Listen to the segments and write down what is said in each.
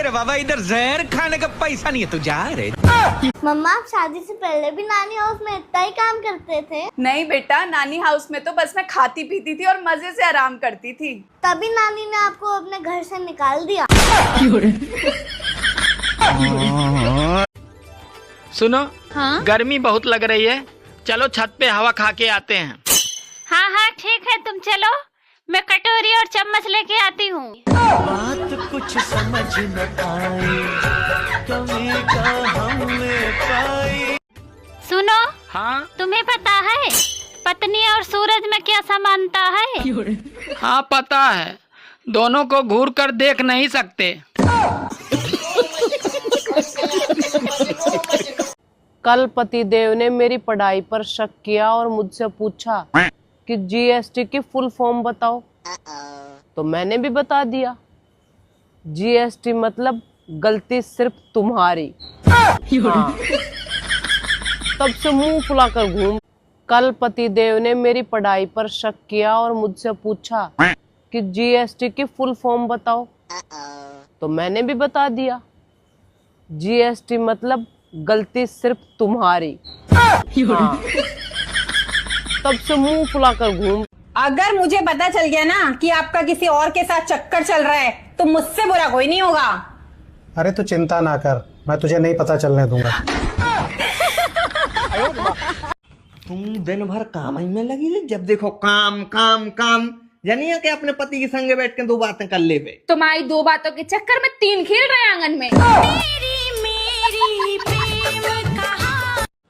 रे बाबा, इधर जहर खाने का पैसा नहीं है, तू जा रे। मम्मा, आप शादी से पहले भी नानी हाउस में इतना ही काम करते थे? नहीं बेटा, नानी हाउस में तो बस मैं खाती पीती थी और मजे से आराम करती थी। तभी नानी ने आपको अपने घर से निकाल दिया। सुनो, हाँ गर्मी बहुत लग रही है, चलो छत पे हवा खा के आते हैं। हाँ हाँ ठीक है, तुम चलो, मैं कटोरी और चम्मच लेके आती हूँ। बात कुछ समझ न आई, कमी का हमने पाई। सुनो, हाँ तुम्हें पता है पत्नी और सूरज में क्या समानता है? हाँ पता है, दोनों को घूर कर देख नहीं सकते। कल पतिदेव ने मेरी पढ़ाई पर शक किया और मुझसे पूछा कि जीएसटी की फुल फॉर्म बताओ, तो मैंने भी बता दिया। जीएसटी मतलब गलती सिर्फ तुम्हारी। हाँ। तब से मुंह फुलाकर घूम। कल पतिदेव ने मेरी पढ़ाई पर शक किया और मुझसे पूछा कि जीएसटी की फुल फॉर्म बताओ, तो मैंने भी बता दिया। जीएसटी मतलब गलती सिर्फ तुम्हारी। हाँ। तब से मुंह फुलाकर घूम। अगर मुझे पता चल गया ना कि आपका किसी और के साथ चक्कर चल रहा है तो मुझसे बुरा कोई नहीं होगा। अरे तू चिंता ना कर, मैं तुझे नहीं पता चलने दूंगा। तुम दिन भर काम ही में लगी रही, जब देखो काम काम काम। जानिए कि अपने पति के संगे बैठ के दो बातें कर ले बे। तुम्हारी दो बातों के चक्कर में तीन खेल रहे हैं आंगन में।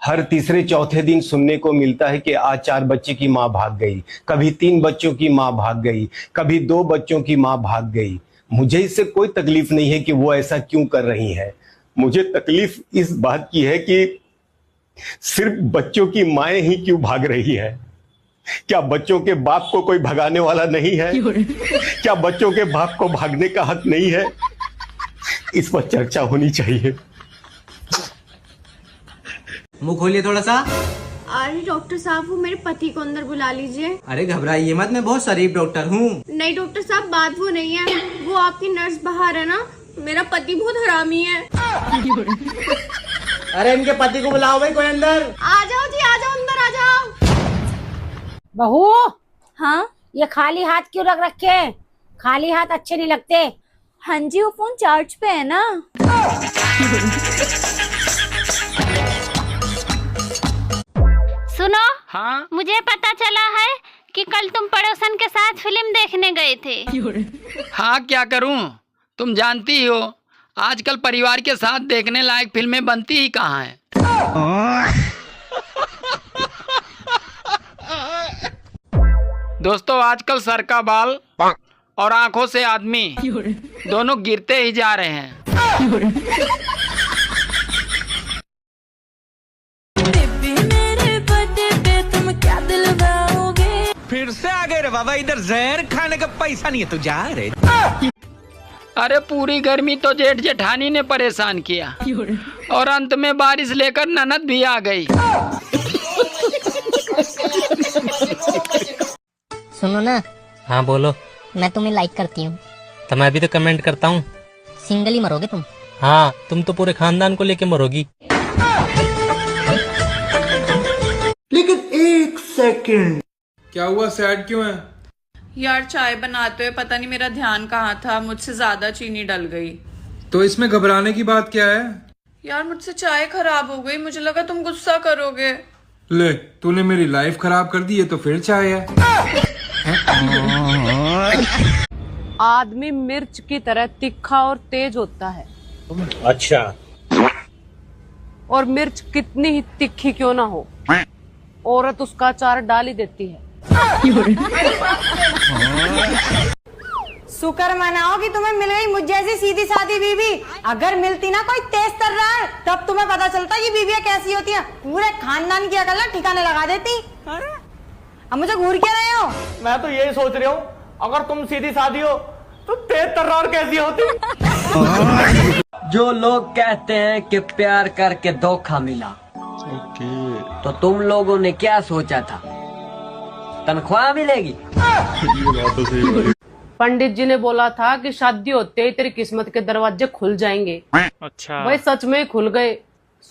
हर तीसरे चौथे दिन सुनने को मिलता है कि आज 4 बच्चे की माँ भाग गई, कभी 3 बच्चों की माँ भाग गई, कभी 2 बच्चों की माँ भाग गई। मुझे इससे कोई तकलीफ नहीं है कि वो ऐसा क्यों कर रही है। मुझे तकलीफ इस बात की है कि सिर्फ बच्चों की माएं ही क्यों भाग रही है। क्या बच्चों के बाप को कोई भगाने वाला नहीं है? क्या बच्चों के बाप को भागने का हक नहीं है? इस पर चर्चा होनी चाहिए। मुंह खोलिए थोड़ा सा। अरे डॉक्टर साहब, वो मेरे पति को अंदर बुला लीजिए। अरे घबराइए मत, मैं बहुत शरीफ डॉक्टर हूँ। नहीं डॉक्टर साहब, बात वो नहीं है, वो आपकी नर्स बाहर है ना, मेरा पति बहुत हरामी है। अरे इनके पति को बुलाओ भाई, कोई अंदर। आ जाओ जी, आ जाओ, अंदर आ जाओ। बहू, हाँ ये खाली हाथ क्यों रख रखे? खाली हाथ अच्छे नहीं लगते। हाँ जी, वो फोन चार्ज पे है ना। सुनो, हाँ मुझे पता चला है कि कल तुम पड़ोसन के साथ फिल्म देखने गए थे। हाँ क्या करूं, तुम जानती ही हो आजकल परिवार के साथ देखने लायक फिल्में बनती ही कहाँ हैं। दोस्तों, आजकल सर का बाल और आंखों से आदमी दोनों गिरते ही जा रहे हैं। फिर से आ गए रे बाबा, इधर जहर खाने का पैसा नहीं है, तू जा रे। अरे पूरी गर्मी तो जेठ जेठानी ने परेशान किया और अंत में बारिश लेकर ननद भी आ गई। सुनो ना। हाँ बोलो। मैं तुम्हें लाइक करती हूँ। तो मैं भी तो कमेंट करता हूँ। सिंगल ही मरोगे तुम? हाँ, तुम तो पूरे खानदान को लेके मरोगी। लेकिन 1 सेकंड, क्या हुआ, सैड क्यों है? यार चाय बनाते हुए पता नहीं मेरा ध्यान कहाँ था, मुझसे ज्यादा चीनी डल गई। तो इसमें घबराने की बात क्या है? यार मुझसे चाय खराब हो गई, मुझे लगा तुम गुस्सा करोगे। ले, तूने मेरी लाइफ खराब कर दी है तो फिर चाय है? आदमी मिर्च की तरह तीखा और तेज होता है। अच्छा। और मिर्च कितनी ही तीखी क्यों ना हो, औरत उसका अचार डाल ही देती है। शुक्र मनाओ कि तुम्हें मिल गई मुझ जैसी सीधी सादी बीवी। अगर मिलती ना कोई तेज तर्रार, तब तुम्हें पता चलता कि बीवियां कैसी होती हैं। पूरे खानदान की अकल ना ठिकाने लगा देती। अब मुझे घूर क्या रहे हो? मैं तो यही सोच रहा हूँ, अगर तुम सीधी सादी हो तो तेज तर्रार कैसी होती? जो लोग कहते हैं कि प्यार करके धोखा मिला, तो तुम लोगों ने क्या सोचा था? तनख्वाह मिलेगी? पंडित जी ने बोला था कि शादी होते ही तेरी किस्मत के दरवाजे खुल जाएंगे। अच्छा। भाई सच में खुल गए।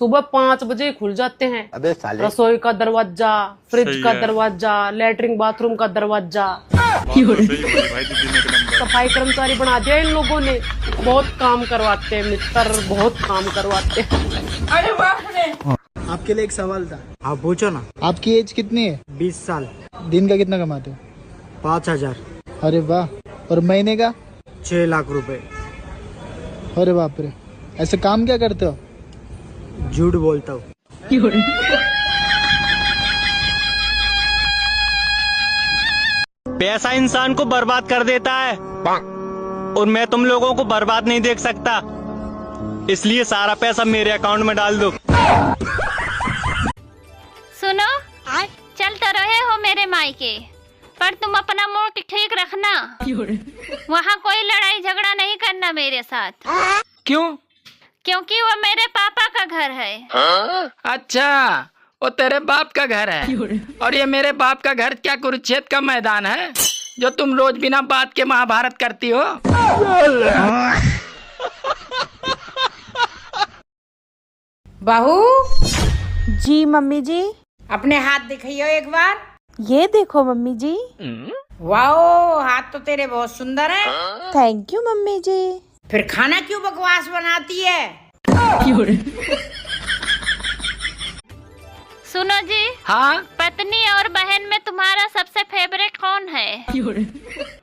सुबह 5 बजे ही खुल जाते हैं। अबे साले। रसोई का दरवाजा, फ्रिज का दरवाजा, लेटरिन बाथरूम का दरवाजा। सफाई कर्मचारी बना दिया इन लोगों ने। बहुत काम करवाते हैं मित्र, बहुत काम करवाते हैं। अरे बाप रे। आपके लिए एक सवाल था। आप पूछो ना। आपकी एज कितनी है? 20 साल। दिन का कितना कमाते हो? 5000। अरे वाह। और महीने का? 6 लाख रुपए। अरे बाप रे। ऐसे काम क्या करते हो? झूठ बोलता हूँ। पैसा इंसान को बर्बाद कर देता है और मैं तुम लोगों को बर्बाद नहीं देख सकता, इसलिए सारा पैसा मेरे अकाउंट में डाल दो। सुनो, चल तो रहे हो मेरे मायके, पर तुम अपना मूड ठीक रखना। वहाँ कोई लड़ाई झगड़ा नहीं करना मेरे साथ। क्यों? क्योंकि वो मेरे पापा का घर है। अच्छा, वो तेरे बाप का घर है और ये मेरे बाप का घर क्या कुरुक्षेत्र का मैदान है जो तुम रोज बिना बात के महाभारत करती हो? बहू जी मम्मी जी। अपने हाथ दिखाइयो एक बार। ये देखो मम्मी जी। वाओ, हाथ तो तेरे बहुत सुंदर हैं। थैंक यू मम्मी जी। फिर खाना क्यों बकवास बनाती है? सुनो जी। हाँ? पत्नी और बहन में तुम्हारा सबसे फेवरेट कौन है?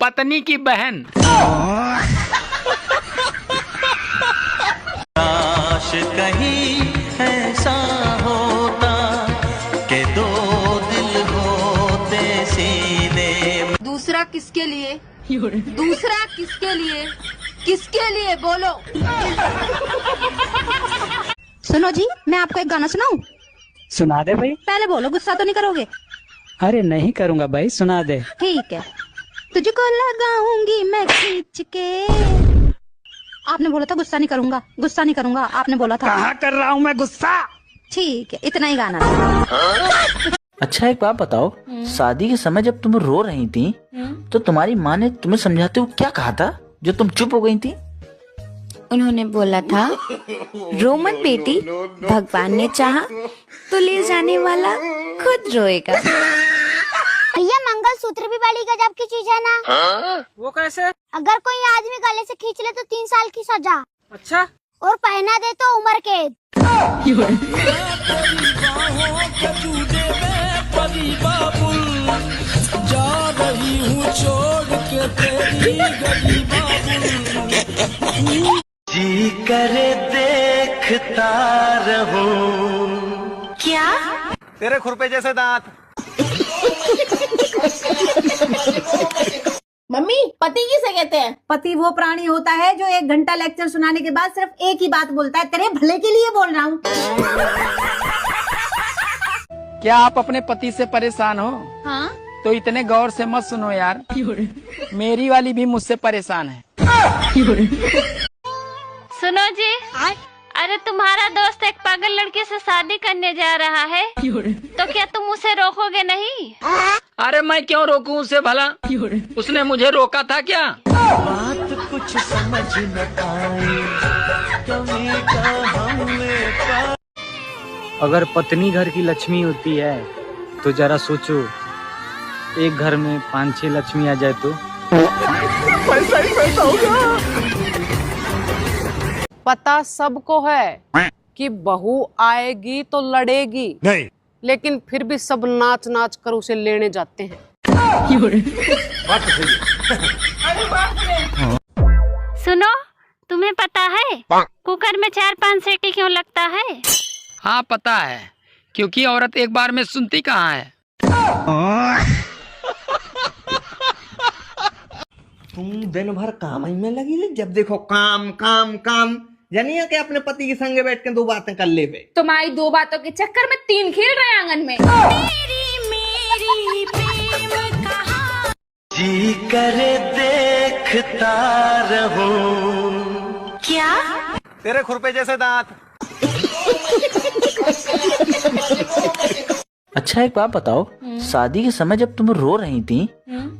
पत्नी की बहन। काश कहीं ऐसा होता कि दो दिल होते सीने। दूसरा किसके लिए? दूसरा किसके लिए? किसके लिए बोलो? सुनो जी, मैं आपको एक गाना सुनाऊं? सुना दे भाई। पहले बोलो, गुस्सा तो नहीं करोगे? अरे नहीं करूँगा भाई, सुना दे। ठीक है। तुझको लगाऊंगी मैं खींच के। आपने बोला था गुस्सा नहीं करूंगा, गुस्सा नहीं करूंगा, आपने बोला था। कहाँ कर रहा हूँ मैं गुस्सा? ठीक है, इतना ही गाना। अच्छा एक बात बताओ, शादी के समय जब तुम रो रही थी तो तुम्हारी माँ ने तुम्हें समझाते हुए क्या कहा था जो तुम चुप हो गई थी? उन्होंने बोला था, रो मत बेटी, भगवान ने चाहा तो ले जाने वाला खुद रोएगा। भैया मंगलसूत्र भी बड़ी गजब की चीज है ना। वो कैसे? अगर कोई आदमी गले से खींच ले तो 3 साल की सजा। अच्छा। और पहना दे तो उम्र कैद। जा रही हूँ छोड़ के तेरी गली बाबुल। जी करे देखता रहूं। क्या? तेरे खुरपे जैसे दांत। मम्मी, पति किसे कहते हैं? पति वो प्राणी होता है जो 1 घंटा लेक्चर सुनाने के बाद सिर्फ एक ही बात बोलता है, तेरे भले के लिए बोल रहा हूँ। क्या आप अपने पति से परेशान हो? हाँ? तो इतने गौर से मत सुनो यार, मेरी वाली भी मुझसे परेशान है। सुनो जी, अरे तुम्हारा दोस्त एक पागल लड़की से शादी करने जा रहा है, तो क्या तुम उसे रोकोगे नहीं? अरे मैं क्यों रोकूं उसे भला? उसने मुझे रोका था क्या? बात कुछ समझ न आई, कमी का हमें। अगर पत्नी घर की लक्ष्मी होती है तो जरा सोचो, एक घर में 5-6 लक्ष्मी आ जाए तो पैसा ही पैसा होगा। पता सबको है कि बहू आएगी तो लड़ेगी नहीं, लेकिन फिर भी सब नाच नाच कर उसे लेने जाते हैं। सुनो, तुम्हें पता है कुकर में 4-5 सीटी क्यों लगता है? हाँ पता है, क्योंकि औरत एक बार में सुनती कहाँ है। तुम दिन भर काम ही में लगी रही, जब देखो काम काम काम। जानिए कि अपने पति के संगे बैठ के 2 बातें कर ले बे। तुम्हारी 2 बातों के चक्कर में 3 खेल रहे आंगन में। जी करे देखता रहूं। क्या? तेरे खुरपे जैसे दांत। अच्छा एक बात बताओ, शादी के समय जब तुम रो रही थी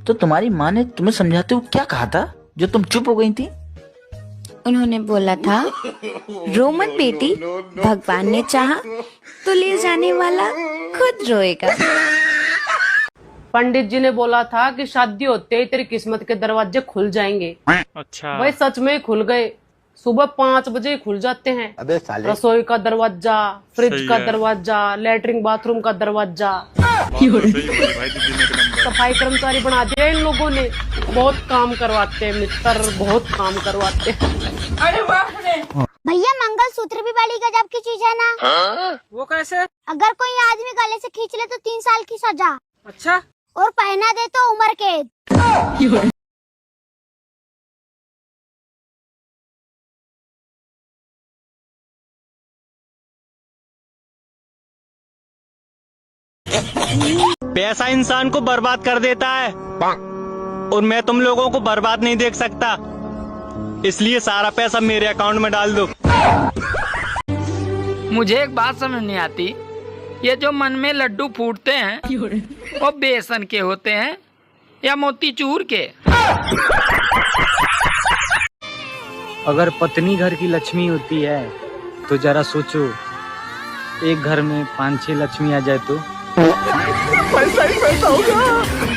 तो तुम्हारी माँ ने तुम्हें समझाते हुए क्या कहा था जो तुम चुप हो गई थी? उन्होंने बोला था, रो मत बेटी, भगवान ने चाहा तो ले जाने वाला खुद रोएगा। पंडित जी ने बोला था कि शादी होते ही तेरी किस्मत के दरवाजे खुल जाएंगे। अच्छा। भाई सच में खुल गए। सुबह 5 बजे ही खुल जाते हैं। अबे साले। रसोई का दरवाजा, फ्रिज का दरवाजा, लेटरिन बाथरूम का दरवाजा। सफाई कर्मचारी बना दिया इन लोगों ने। बहुत काम करवाते हैं मित्र, बहुत काम करवाते हैं। अरे बाप रे। भैया मंगलसूत्र भी बड़ी गजब की चीज है ना। वो कैसे? अगर कोई आदमी गले से खींच ले तो 3 साल की सजा। अच्छा। और पहना दे तो उम्र कैद। पैसा इंसान को बर्बाद कर देता है और मैं तुम लोगों को बर्बाद नहीं देख सकता, इसलिए सारा पैसा मेरे अकाउंट में डाल दो। मुझे एक बात समझ नहीं आती, ये जो मन में लड्डू फूटते हैं वो बेसन के होते हैं या मोतीचूर के? अगर पत्नी घर की लक्ष्मी होती है तो जरा सोचो, एक घर में 5-6 लक्ष्मी आ जाए तो पैसा ही पैसा होगा।